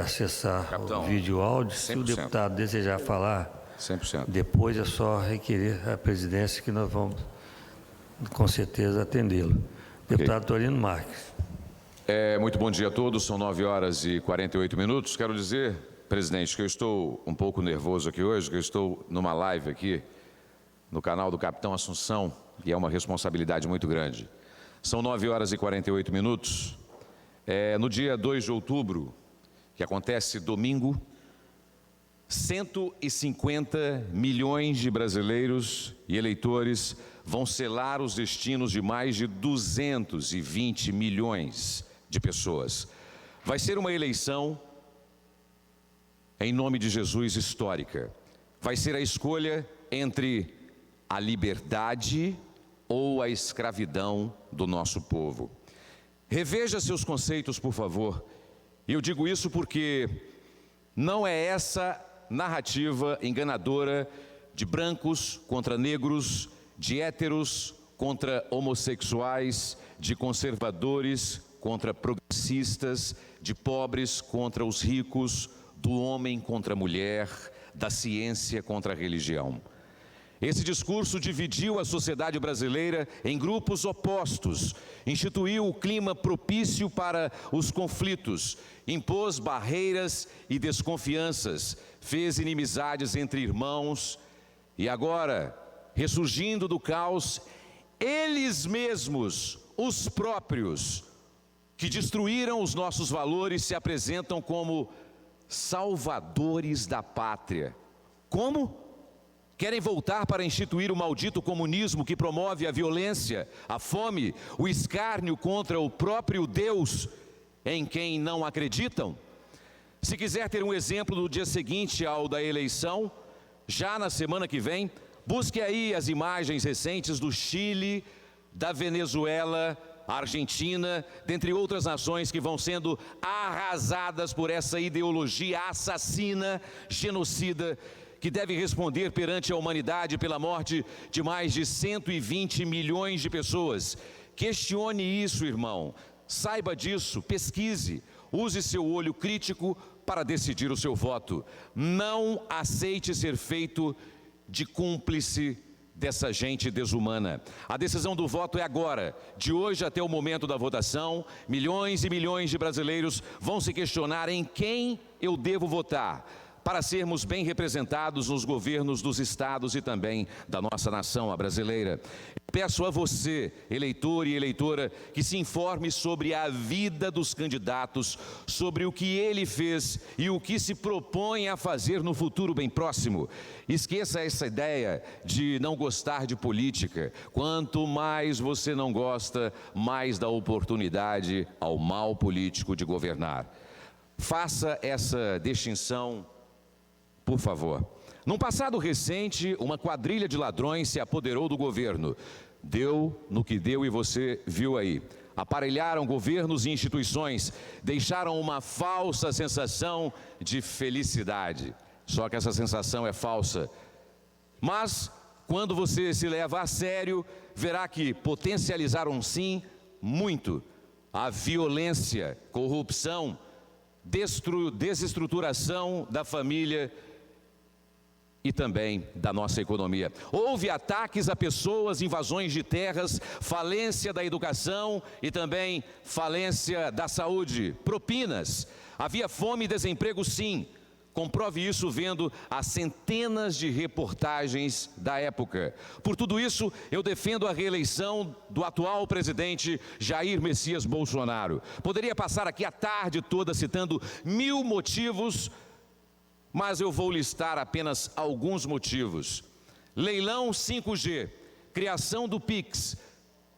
acessar o vídeo e o áudio. 100%. Se o deputado desejar falar, 100%. Depois é só requerer a presidência que nós vamos, com certeza, atendê-lo. Deputado Torino Marques. Muito bom dia a todos, são 9h48. Quero dizer, presidente, que eu estou um pouco nervoso aqui hoje, que eu estou numa live aqui no canal do Capitão Assunção, e é uma responsabilidade muito grande. São 9h48. No dia 2 de outubro que acontece domingo, 150 milhões de brasileiros e eleitores vão selar os destinos de mais de 220 milhões de pessoas. Vai ser uma eleição, em nome de Jesus, histórica. Vai ser a escolha entre a liberdade ou a escravidão do nosso povo. Reveja seus conceitos, por favor. E eu digo isso porque não é essa narrativa enganadora de brancos contra negros, de héteros contra homossexuais, de conservadores contra progressistas, de pobres contra os ricos, do homem contra a mulher, da ciência contra a religião. Esse discurso dividiu a sociedade brasileira em grupos opostos, instituiu o clima propício para os conflitos, impôs barreiras e desconfianças, fez inimizades entre irmãos e agora, ressurgindo do caos, eles mesmos, os próprios, que destruíram os nossos valores, se apresentam como salvadores da pátria. Como? Querem voltar para instituir o maldito comunismo que promove a violência, a fome, o escárnio contra o próprio Deus em quem não acreditam? Se quiser ter um exemplo do dia seguinte ao da eleição, já na semana que vem, busque aí as imagens recentes do Chile, da Venezuela, a Argentina, dentre outras nações que vão sendo arrasadas por essa ideologia assassina, genocida, que deve responder perante a humanidade pela morte de mais de 120 milhões de pessoas. Questione isso, irmão. Saiba disso, pesquise, use seu olho crítico para decidir o seu voto. Não aceite ser feito de cúmplice dessa gente desumana. A decisão do voto é agora. De hoje até o momento da votação, milhões e milhões de brasileiros vão se questionar em quem eu devo votar, para sermos bem representados nos governos dos estados e também da nossa nação, a brasileira. Peço a você, eleitor e eleitora, que se informe sobre a vida dos candidatos, sobre o que ele fez e o que se propõe a fazer no futuro bem próximo. Esqueça essa ideia de não gostar de política. Quanto mais você não gosta, mais dá oportunidade ao mal político de governar. Faça essa distinção, por favor. Num passado recente, uma quadrilha de ladrões se apoderou do governo. Deu no que deu e você viu aí. Aparelharam governos e instituições, deixaram uma falsa sensação de felicidade. Só que essa sensação é falsa. Mas, quando você se leva a sério, verá que potencializaram sim, muito, a violência, corrupção, desestruturação da família e também da nossa economia. Houve ataques a pessoas, invasões de terras, falência da educação e também falência da saúde, propinas. Havia fome e desemprego, sim. Comprove isso vendo as centenas de reportagens da época. Por tudo isso, eu defendo a reeleição do atual presidente Jair Messias Bolsonaro. Poderia passar aqui a tarde toda citando 1000 motivos, mas eu vou listar apenas alguns motivos. Leilão 5G, criação do Pix,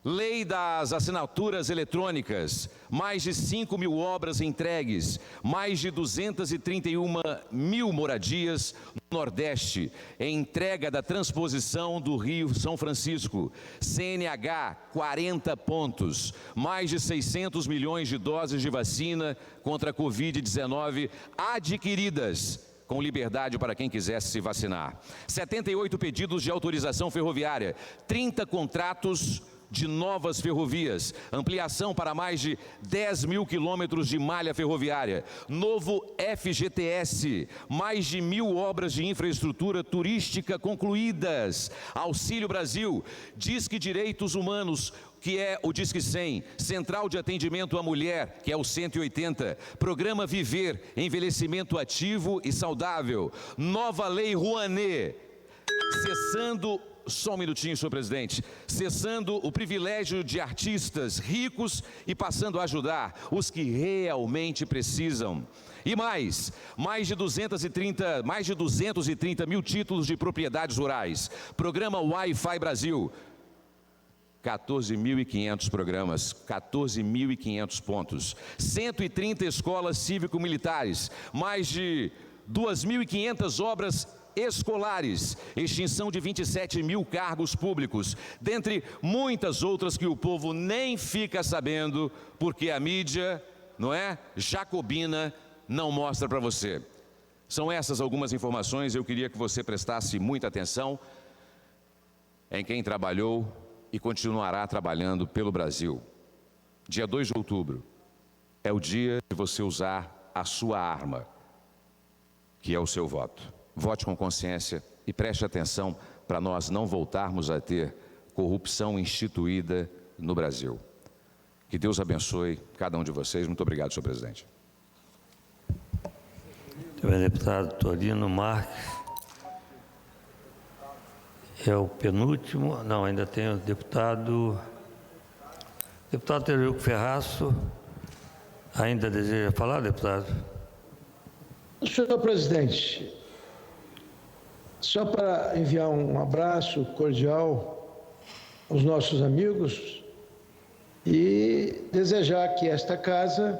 lei das assinaturas eletrônicas, mais de 5.000 obras entregues, mais de 231 mil moradias no Nordeste, entrega da transposição do Rio São Francisco, CNH 40 pontos, mais de 600 milhões de doses de vacina contra a Covid-19 adquiridas, com liberdade para quem quisesse se vacinar. 78 pedidos de autorização ferroviária, 30 contratos de novas ferrovias, ampliação para mais de 10.000 quilômetros de malha ferroviária, novo FGTS, mais de 1.000 obras de infraestrutura turística concluídas, Auxílio Brasil, Disque Direitos Humanos, que é o Disque 100, Central de Atendimento à Mulher, que é o 180, Programa Viver, Envelhecimento Ativo e Saudável, nova Lei Rouanet, cessando Só um minutinho, senhor presidente. Cessando o privilégio de artistas ricos e passando a ajudar os que realmente precisam. E mais de 230 mil títulos de propriedades rurais. Programa Wi-Fi Brasil. 14.500 programas, 14.500 pontos. 130 escolas cívico-militares. Mais de 2.500 obras escolares, extinção de 27 mil cargos públicos, dentre muitas outras que o povo nem fica sabendo, porque a mídia, não é, jacobina, não mostra para você. São essas algumas informações, eu queria que você prestasse muita atenção em quem trabalhou e continuará trabalhando pelo Brasil. Dia 2 de outubro é o dia de você usar a sua arma, que é o seu voto. Vote com consciência e preste atenção para nós não voltarmos a ter corrupção instituída no Brasil. Que Deus abençoe cada um de vocês. Muito obrigado, senhor presidente. O deputado Torino Marques é o penúltimo. Não, ainda tem o deputado Teodorico Ferraço. Ainda deseja falar, deputado? Senhor presidente, só para enviar um abraço cordial aos nossos amigos e desejar que esta casa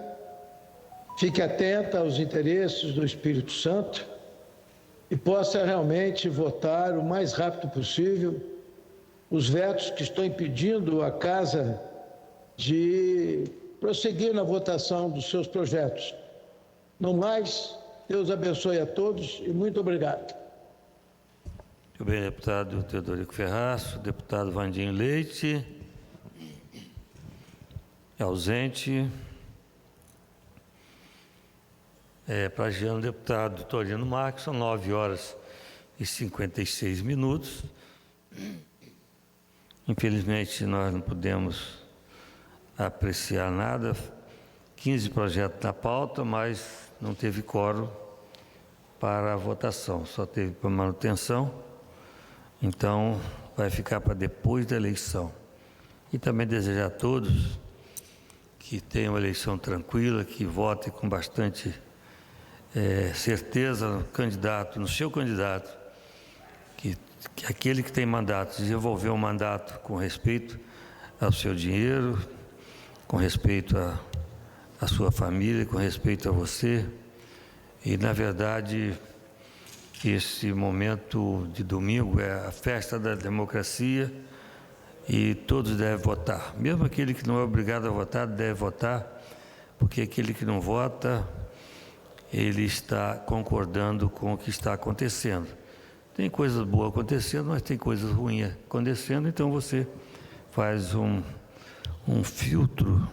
fique atenta aos interesses do Espírito Santo e possa realmente votar o mais rápido possível os vetos que estão impedindo a casa de prosseguir na votação dos seus projetos. No mais, Deus abençoe a todos e muito obrigado. Muito bem, deputado Teodorico Ferraço. Deputado Vandinho Leite. É ausente. Plagiando o deputado Torino Marques, são 9h56. Infelizmente, nós não pudemos apreciar nada. 15 projetos na pauta, mas não teve quórum para a votação, só teve para manutenção. Então, vai ficar para depois da eleição. E também desejar a todos que tenham uma eleição tranquila, que votem com bastante certeza no seu candidato, que aquele que tem mandato desenvolver um mandato com respeito ao seu dinheiro, com respeito à sua família, com respeito a você. E, na verdade, esse momento de domingo é a festa da democracia e todos devem votar. Mesmo aquele que não é obrigado a votar, deve votar, porque aquele que não vota, ele está concordando com o que está acontecendo. Tem coisas boas acontecendo, mas tem coisas ruins acontecendo, então você faz um filtro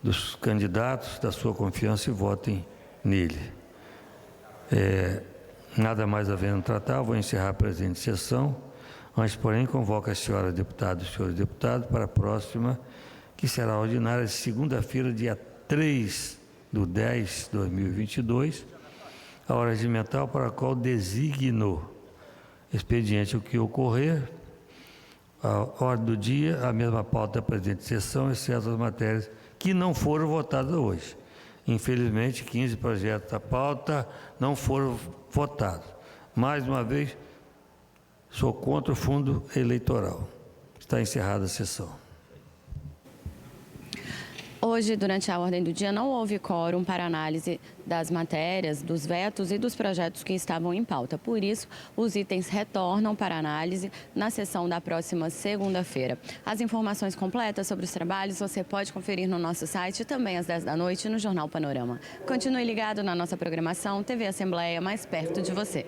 dos candidatos da sua confiança e votem nele. Nada mais havendo tratar, vou encerrar a presente sessão. Antes, porém, convoco a senhora deputada e os senhores deputados para a próxima, que será ordinária de segunda-feira, dia 3/10/2022, a hora regimental para a qual designo expediente o que ocorrer. A ordem do dia, a mesma pauta da presente sessão, exceto as matérias que não foram votadas hoje. Infelizmente, 15 projetos da pauta não foram votados. Mais uma vez, sou contra o fundo eleitoral. Está encerrada a sessão. Hoje, durante a ordem do dia, não houve quórum para análise das matérias, dos vetos e dos projetos que estavam em pauta. Por isso, os itens retornam para análise na sessão da próxima segunda-feira. As informações completas sobre os trabalhos você pode conferir no nosso site, também às 10 da noite, no Jornal Panorama. Continue ligado na nossa programação TV Assembleia, mais perto de você.